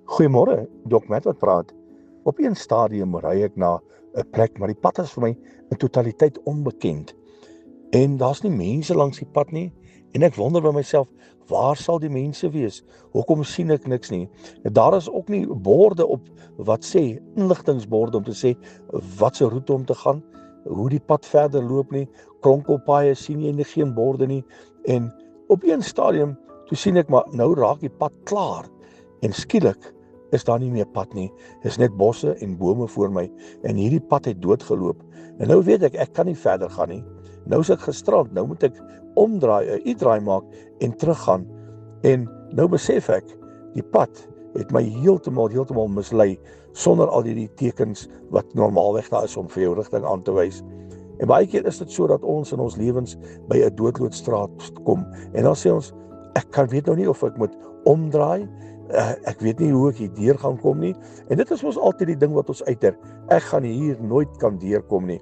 Goeiemôre, Dok Matt wat praat. Op een stadium ry ek na 'n plek, maar die pad is vir my in totaliteit onbekend. En daar's nie mense langs die pad nie. En ek wonder by myself, waar sal die mense wees? Hoekom sien ek niks nie? En daar is ook nie borde op wat sê, inligtingsborde om te sê wat se roete om te gaan, hoe die pad verder loop nie. Kronkelpaaie sien jy nie, geen borde nie. En op een stadium, toe sien ek maar nou raak die pad klaar. En skielik is daar nie meer pad nie. Is net bosse en bome voor my en hierdie pad het doodgeloop. En nou weet ek kan nie verder gaan nie. Nou is ek gestrand, nou moet ek omdraai, 'n U-draai maak en teruggaan. En nou besef ek, die pad het my heeltemal mislei sonder al die tekens wat normaalweg daar is om vir jou rigting aan te wys. En baie keer is dit so dat ons in ons lewens by 'n doodloopstraat kom en dan sê ons, ek weet nou nie of ek moet omdraai, ek weet nie hoe ek hier deur gaan kom nie. En dit is mos altyd die ding wat ons uiter, ek gaan hier nooit kan deurkom nie.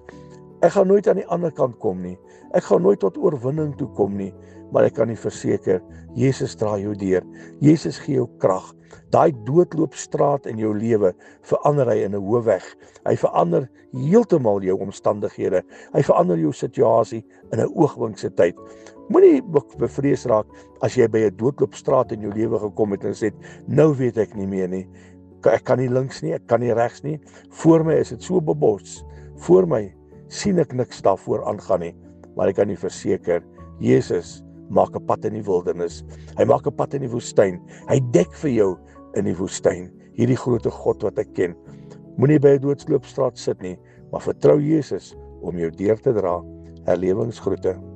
Ek gaan nooit aan die ander kant kom nie. Ek gaan nooit tot oorwinning toe kom nie. Maar ek kan nie verseker, Jesus dra jou deur. Jesus gee jou krag. Daai doodloopstraat in jou lewe verander hy in 'n hoofweg. Hy verander heeltemal jou omstandighede. Hy verander jou situasie in 'n oogwink se tyd. Moenie bevrees raak as jy by 'n doodloopstraat in jou lewe gekom het en sê, nou weet ek nie meer nie. Ek kan nie links nie, ek kan nie regs nie. Voor my is dit so bebos. Voor my sien ek niks daarvoor aangaan nie. Maar ek kan nie verseker, Jesus maak 'n pad in die wildernis. Hy maak 'n pad in die woestyn. Hy dek vir jou in die woestyn. Hierdie groot God wat ek ken. Moenie by 'n doodloopstraat sit nie, maar vertrou Jesus om jou deur te dra. Herlewingsgroete.